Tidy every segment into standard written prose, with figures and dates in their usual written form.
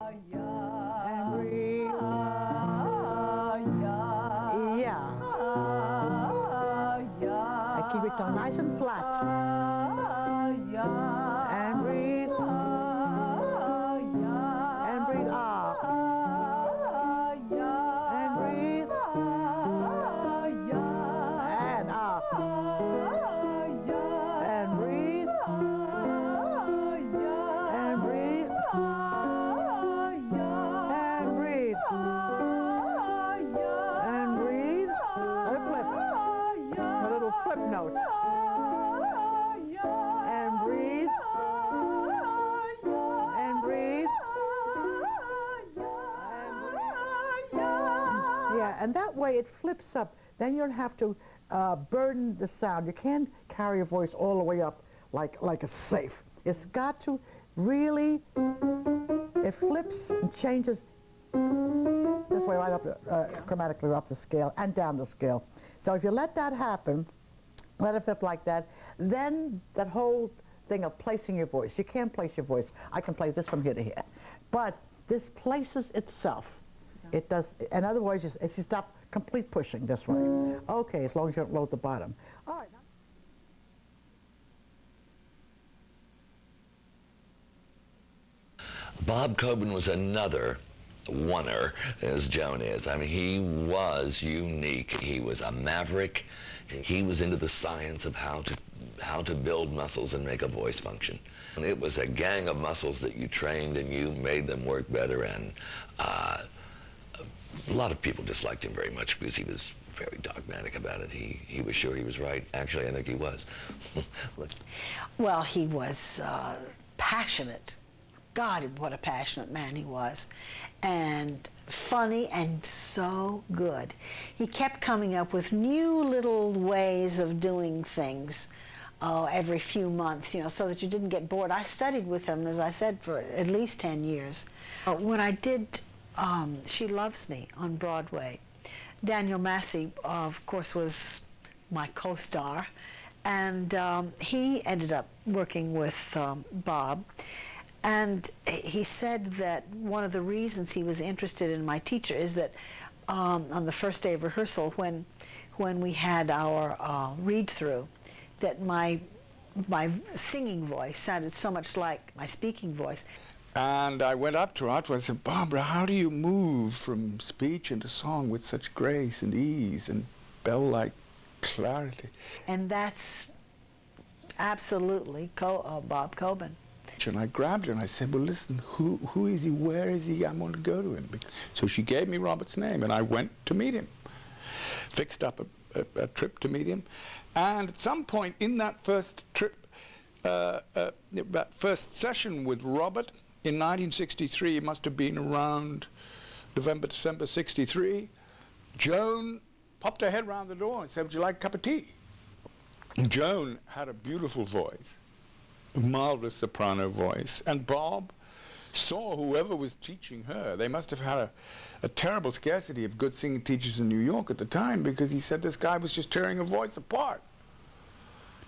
And breathe. Yeah. And keep your tongue nice and flat. And breathe. And breathe out. And breathe. And out. And breathe. And breathe. And breathe. And breathe. A flip. A little flip note. And breathe. And breathe. Yeah, and that way it flips up. Then you don't have to burden the sound. You can't carry your voice all the way up like a safe. It's got to really, it flips and changes this way right up, chromatically up the scale and down the scale. So if you let that happen, let it flip like that, then that whole thing of placing your voice, you can't place your voice. I can play this from here to here. But this places itself. It does, in other words, if you stop complete pushing this way. Okay, as long as you don't load the bottom. All right. Bob Kobin was another oneer, as Joan is. I mean, he was unique. He was a maverick. He was into the science of how to build muscles and make a voice function. And it was a gang of muscles that you trained and you made them work better, and a lot of people disliked him very much because he was very dogmatic about it. He was sure he was right. Actually, I think he was. Well, he was passionate. God, what a passionate man he was. And funny and so good. He kept coming up with new little ways of doing things every few months, you know, so that you didn't get bored. I studied with him, as I said, for at least 10 years. When I did She Loves Me on Broadway, Daniel Massey, of course, was my co-star, and he ended up working with Bob. And he said that one of the reasons he was interested in my teacher is that on the first day of rehearsal, when we had our read-through, that my singing voice sounded so much like my speaking voice. And I went up to her afterwards and said, Barbara, how do you move from speech into song with such grace and ease and bell-like clarity? And that's absolutely Bob Kobin. And I grabbed her and I said, well, listen, who is he? Where is he? I'm going to go to him. So she gave me Robert's name, and I went to meet him. Fixed up a trip to meet him. And at some point in that first trip, that first session with Robert in 1963, it must have been around November, December 63, Joan popped her head around the door and said, would you like a cup of tea? And Joan had a beautiful voice. Marvelous soprano voice, and Bob saw whoever was teaching her. They must have had a terrible scarcity of good singing teachers in New York at the time, because he said this guy was just tearing her voice apart.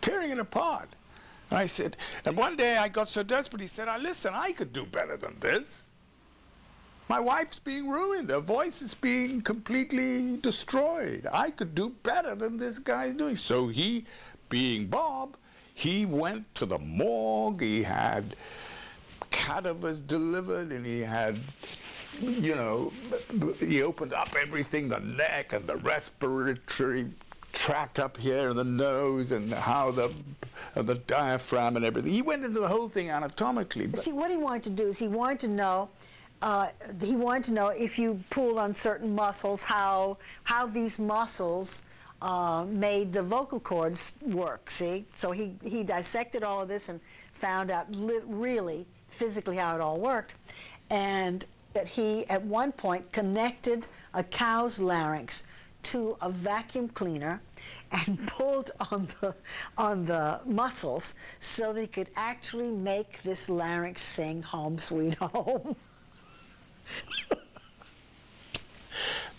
Tearing it apart. And I said, and one day I got so desperate, he said, listen, I could do better than this. My wife's being ruined. Her voice is being completely destroyed. I could do better than this guy's doing. So he, being Bob, he went to the morgue. He had cadavers delivered, and he had, you know, he opened up everything, the neck and the respiratory tract up here and the nose and how the diaphragm and everything. He went into the whole thing anatomically. See, what he wanted to do is he wanted to know if you pulled on certain muscles, how these muscles made the vocal cords work, see? So he dissected all of this and found out really physically how it all worked, and that he at one point connected a cow's larynx to a vacuum cleaner and pulled on the muscles so they could actually make this larynx sing Home Sweet Home.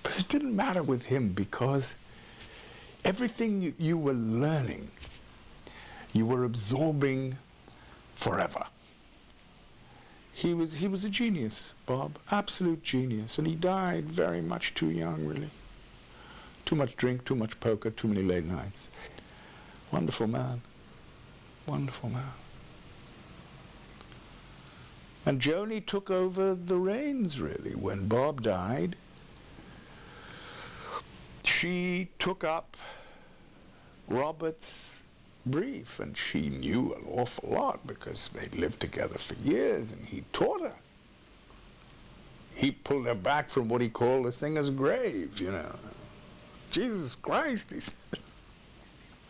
But it didn't matter with him, because everything you were learning, you were absorbing forever. He was a genius, Bob, absolute genius, and he died very much too young, really. Too much drink, too much poker, too many late nights. Wonderful man, wonderful man. And Joni took over the reins, really, when Bob died. She took up Robert's brief, and she knew an awful lot because they'd lived together for years, and he taught her. He pulled her back from what he called the singer's grave, you know. Jesus Christ, he said,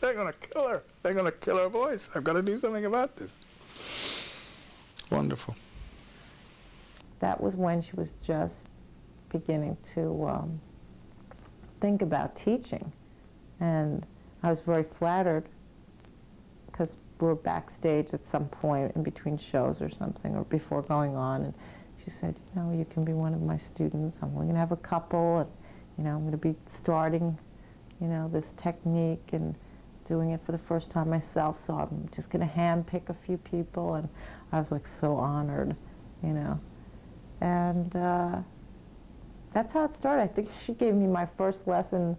they're going to kill her. They're going to kill her voice. I've got to do something about this. Wonderful. That was when she was just beginning to think about teaching. And I was very flattered because we were backstage at some point in between shows or something, or before going on, and she said, you know, you can be one of my students. I'm only going to have a couple, and, you know, I'm going to be starting, you know, this technique and doing it for the first time myself, so I'm just going to handpick a few people, and I was like so honored, you know. And that's how it started. I think she gave me my first lesson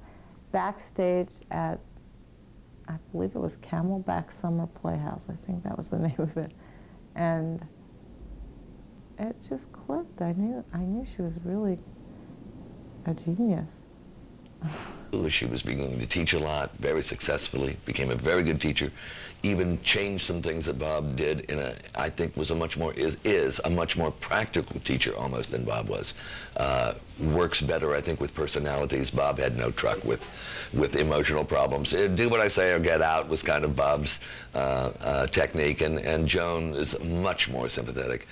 backstage at, I believe it was Camelback Summer Playhouse. I think that was the name of it. And it just clicked. I knew she was really a genius. She was beginning to teach a lot, very successfully, became a very good teacher, even changed some things that Bob did in a, I think was a much more, is a much more practical teacher almost than Bob was. Works better, I think, with personalities. Bob had no truck with emotional problems. Do what I say or get out was kind of Bob's technique, and Joan is much more sympathetic.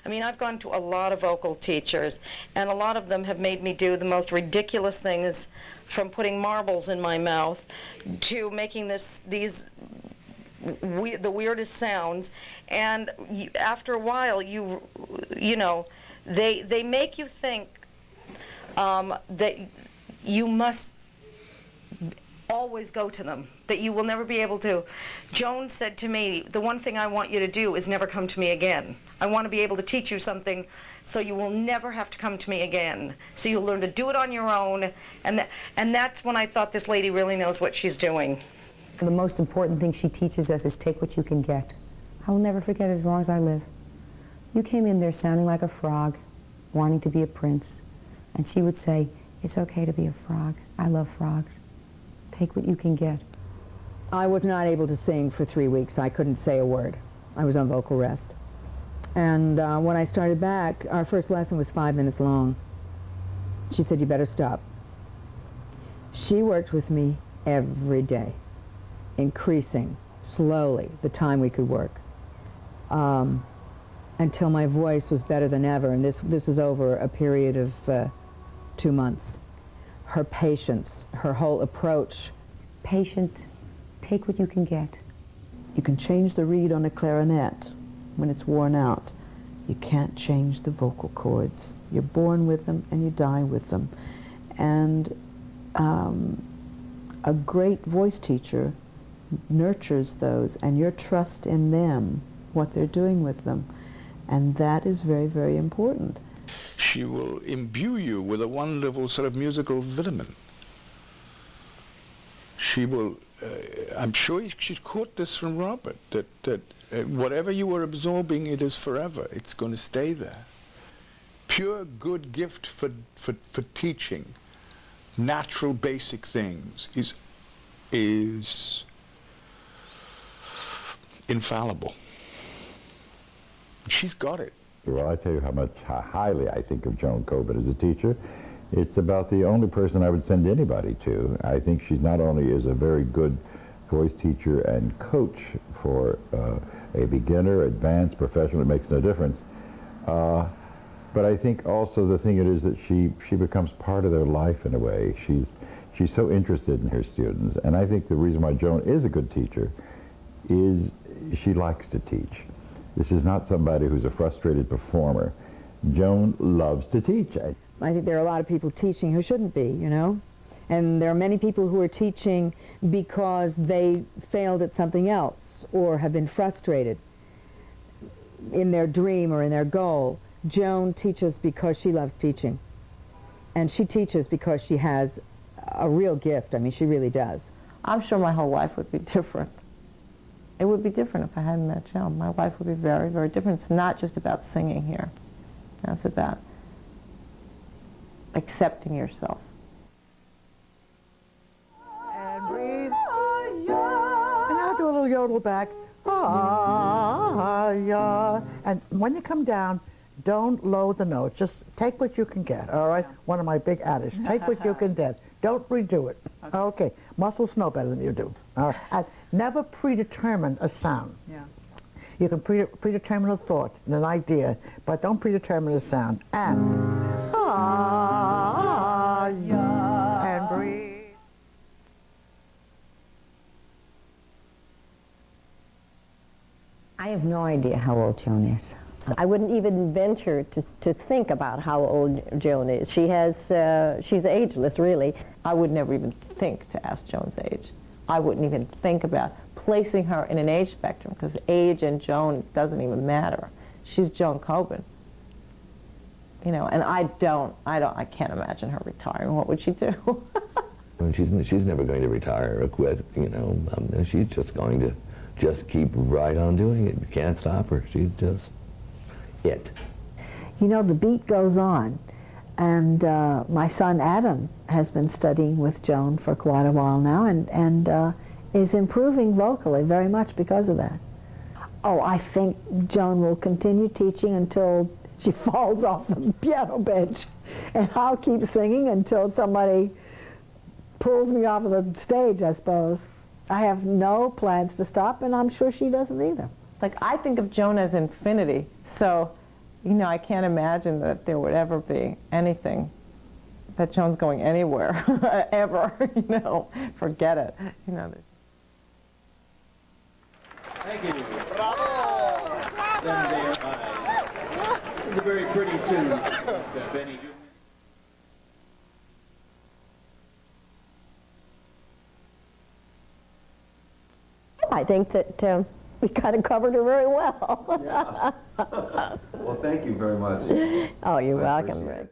I mean, I've gone to a lot of vocal teachers, and a lot of them have made me do the most ridiculous things, from putting marbles in my mouth to making the weirdest sounds. And after a while, you know, they make you think that you must always go to them, that you will never be able to. Joan said to me, the one thing I want you to do is never come to me again. I want to be able to teach you something so you will never have to come to me again. So you'll learn to do it on your own. And that's when I thought, this lady really knows what she's doing. The most important thing she teaches us is take what you can get. I will never forget it as long as I live. You came in there sounding like a frog, wanting to be a prince. And she would say, it's okay to be a frog. I love frogs. Take what you can get. I was not able to sing for 3 weeks. I couldn't say a word. I was on vocal rest. And when I started back, our first lesson was 5 minutes long. She said, you better stop. She worked with me every day, increasing slowly the time we could work, until my voice was better than ever. And this was over a period of 2 months. Her patience, her whole approach. Patient, take what you can get. You can change the reed on a clarinet when it's worn out. You can't change the vocal cords. You're born with them and you die with them. And a great voice teacher nurtures those, and your trust in them, what they're doing with them. And that is very, very important. She will imbue you with a wonderful sort of musical vitamin. She will, I'm sure she's caught this from Robert, that whatever you are absorbing, it is forever. It's going to stay there. Pure good gift for teaching natural basic things is infallible. She's got it. Well, I tell you how highly I think of Joan Kobin as a teacher. It's about the only person I would send anybody to. I think she not only is a very good voice teacher and coach for a beginner, advanced, professional, it makes no difference. But I think also the thing it is that she becomes part of their life in a way. She's so interested in her students. And I think the reason why Joan is a good teacher is she likes to teach. This is not somebody who's a frustrated performer. Joan loves to teach. I think there are a lot of people teaching who shouldn't be, you know? And there are many people who are teaching because they failed at something else or have been frustrated in their dream or in their goal. Joan teaches because she loves teaching. And she teaches because she has a real gift. I mean, she really does. I'm sure my whole life would be different. It would be different if I hadn't met Joan. My life would be very, very different. It's not just about singing here. It's about accepting yourself. And breathe. And I'll do a little yodel back. Ah, yeah. And when you come down, don't load the notes. Just take what you can get, all right? One of my big adages. Take what you can get. Don't redo it. Okay. Muscles know better than you do. All right. And never predetermine a sound. Yeah. You can predetermine a thought and an idea, but don't predetermine a sound. And yeah. And breathe. I have no idea how old Joan is. I wouldn't even venture to think about how old Joan is. She's ageless, really. I would never even think to ask Joan's age. I wouldn't even think about placing her in an age spectrum, because age and Joan doesn't even matter. She's Joan Kobin. You know, and I can't imagine her retiring. What would she do? And she's never going to retire or quit, you know. She's just going to keep right on doing it. You can't stop her. She's just it. You know, the beat goes on. And my son Adam has been studying with Joan for quite a while now, and is improving vocally very much because of that. Oh, I think Joan will continue teaching until she falls off the piano bench. And I'll keep singing until somebody pulls me off of the stage, I suppose. I have no plans to stop, and I'm sure she doesn't either. It's like, I think of Joan as infinity, so, you know, I can't imagine that there would ever be anything that Joan's going anywhere, ever, you know, forget it, you know. Thank you. Bravo! It's a very pretty tune, Benny. I think that we kind of covered her very well. Yeah. Well, thank you very much. Oh, you're welcome, Rick.